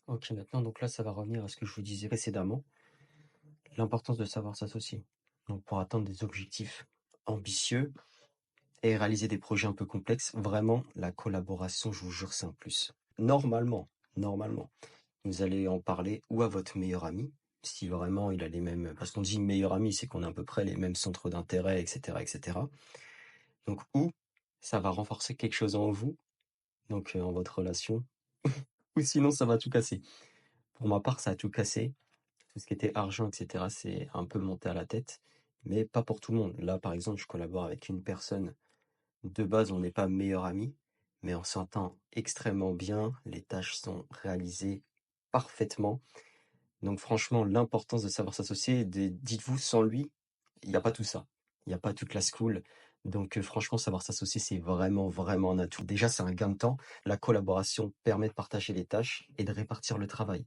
OK, maintenant, donc là, ça va revenir à ce que je vous disais précédemment, l'importance de savoir s'associer. Donc pour atteindre des objectifs ambitieux et réaliser des projets un peu complexes, vraiment, la collaboration, je vous jure, c'est un plus. Normalement, vous allez en parler ou à votre meilleur ami, si vraiment il a les mêmes... Parce qu'on dit meilleur ami, c'est qu'on a à peu près les mêmes centres d'intérêt, etc., etc. Donc, ou ça va renforcer quelque chose en vous, donc en votre relation, ou sinon ça va tout casser. Pour ma part, ça a tout cassé. Tout ce qui était argent, etc., c'est un peu monté à la tête, mais pas pour tout le monde. Là, par exemple, je collabore avec une personne. De base, on n'est pas meilleurs amis, mais on s'entend extrêmement bien. Les tâches sont réalisées parfaitement. Donc franchement, l'importance de savoir s'associer, dites-vous, sans lui, il n'y a pas tout ça. Il n'y a pas toute la school. Donc franchement, savoir s'associer, c'est vraiment un atout. Déjà, c'est un gain de temps. La collaboration permet de partager les tâches et de répartir le travail.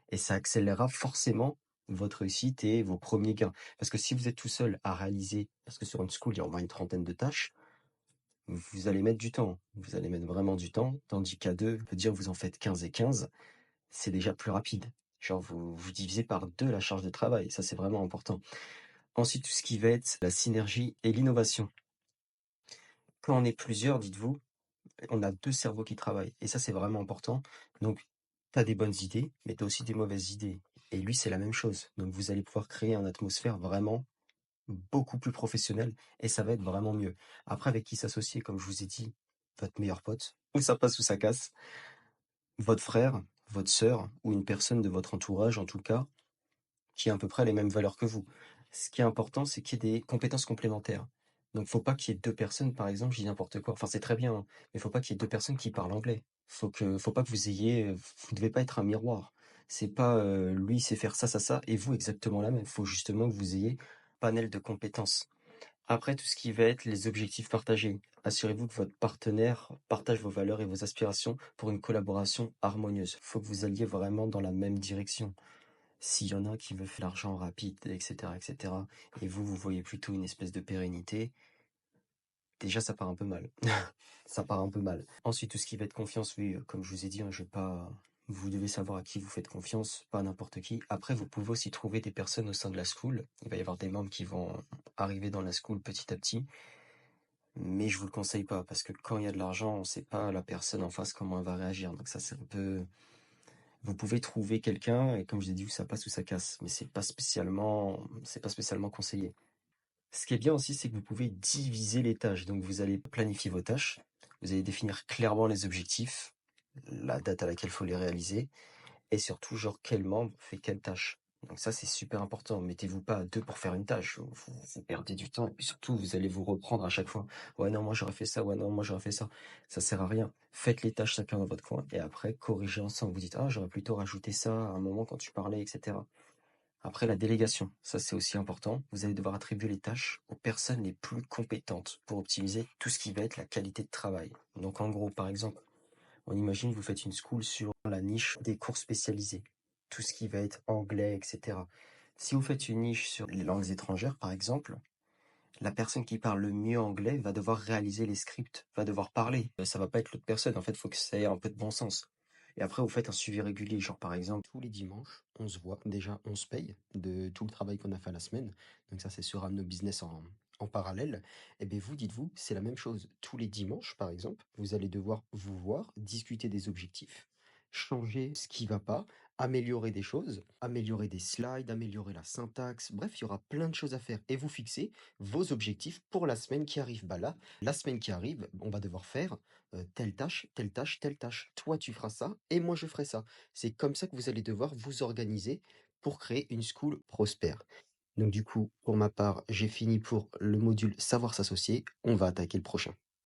Et ça accélérera forcément votre réussite et vos premiers gains. Parce que si vous êtes tout seul à réaliser, parce que sur une school, il y a au moins une trentaine de tâches, vous allez mettre du temps. Vous allez mettre vraiment du temps. Tandis qu'à deux, je veux dire, vous en faites 15 et 15, c'est déjà plus rapide. Genre, vous divisez par deux la charge de travail. Ça, c'est vraiment important. Ensuite, tout ce qui va être la synergie et l'innovation. Quand on est plusieurs, dites-vous, on a deux cerveaux qui travaillent. Et ça, c'est vraiment important. Donc, tu as des bonnes idées, mais tu as aussi des mauvaises idées. Et lui, c'est la même chose. Donc, vous allez pouvoir créer une atmosphère vraiment beaucoup plus professionnelle et ça va être vraiment mieux. Après, avec qui s'associer, comme je vous ai dit, votre meilleur pote, ou ça passe ou ça casse, votre frère, votre sœur, ou une personne de votre entourage, en tout cas, qui a à peu près les mêmes valeurs que vous. Ce qui est important, c'est qu'il y ait des compétences complémentaires. Donc, faut pas qu'il y ait deux personnes, par exemple, je dis n'importe quoi. Enfin, c'est très bien, hein, mais faut pas qu'il y ait deux personnes qui parlent anglais. Faut pas que vous ayez, vous devez pas être un miroir. C'est pas lui sait faire ça, et vous exactement la même. Faut justement que vous ayez panel de compétences. Après, tout ce qui va être les objectifs partagés. Assurez-vous que votre partenaire partage vos valeurs et vos aspirations pour une collaboration harmonieuse. Faut que vous alliez vraiment dans la même direction. S'il y en a qui veut faire l'argent rapide, etc., et vous voyez plutôt une espèce de pérennité, déjà ça part un peu mal. Ça part un peu mal. Ensuite, tout ce qui va être confiance, oui, comme je vous ai dit, hein, je vais pas... Vous devez savoir à qui vous faites confiance, pas n'importe qui. Après, vous pouvez aussi trouver des personnes au sein de la school. Il va y avoir des membres qui vont arriver dans la school petit à petit. Mais je vous le conseille pas, parce que quand il y a de l'argent, on sait pas la personne en face comment elle va réagir. Donc ça, c'est un peu... Vous pouvez trouver quelqu'un, et comme je l'ai dit, ça passe ou ça casse. Mais c'est pas spécialement conseillé. Ce qui est bien aussi, c'est que vous pouvez diviser les tâches. Donc vous allez planifier vos tâches. Vous allez définir clairement les objectifs, la date à laquelle il faut les réaliser, et surtout, genre, quel membre fait quelle tâche. Donc ça, c'est super important. Mettez-vous pas à deux pour faire une tâche. Vous perdez du temps. Et puis surtout, vous allez vous reprendre à chaque fois. Ouais, non, moi j'aurais fait ça. Ouais, non, moi j'aurais fait ça. Ça sert à rien. Faites les tâches chacun dans votre coin et après, corrigez ensemble. Vous dites, ah, j'aurais plutôt rajouté ça à un moment quand tu parlais, etc. Après, la délégation. Ça, c'est aussi important. Vous allez devoir attribuer les tâches aux personnes les plus compétentes pour optimiser tout ce qui va être la qualité de travail. Donc, en gros, par exemple, on imagine que vous faites une school sur la niche des cours spécialisés, tout ce qui va être anglais, etc. Si vous faites une niche sur les langues étrangères, par exemple, la personne qui parle le mieux anglais va devoir réaliser les scripts, va devoir parler. Ça va pas être l'autre personne, en fait, il faut que ça ait un peu de bon sens. Et après, vous faites un suivi régulier, genre par exemple, tous les dimanches, on se voit, déjà on se paye de tout le travail qu'on a fait la semaine. Donc ça, c'est sur nos business en parallèle. Et bien vous, dites-vous, c'est la même chose. Tous les dimanches, par exemple, vous allez devoir vous voir, discuter des objectifs, changer ce qui va pas, améliorer des choses, améliorer des slides, améliorer la syntaxe. Bref, il y aura plein de choses à faire. Et vous fixez vos objectifs pour la semaine qui arrive. Bah là, la semaine qui arrive, on va devoir faire telle tâche, telle tâche, telle tâche. Toi, tu feras ça et moi, je ferai ça. C'est comme ça que vous allez devoir vous organiser pour créer une school prospère. Donc du coup, pour ma part, j'ai fini pour le module savoir s'associer. On va attaquer le prochain.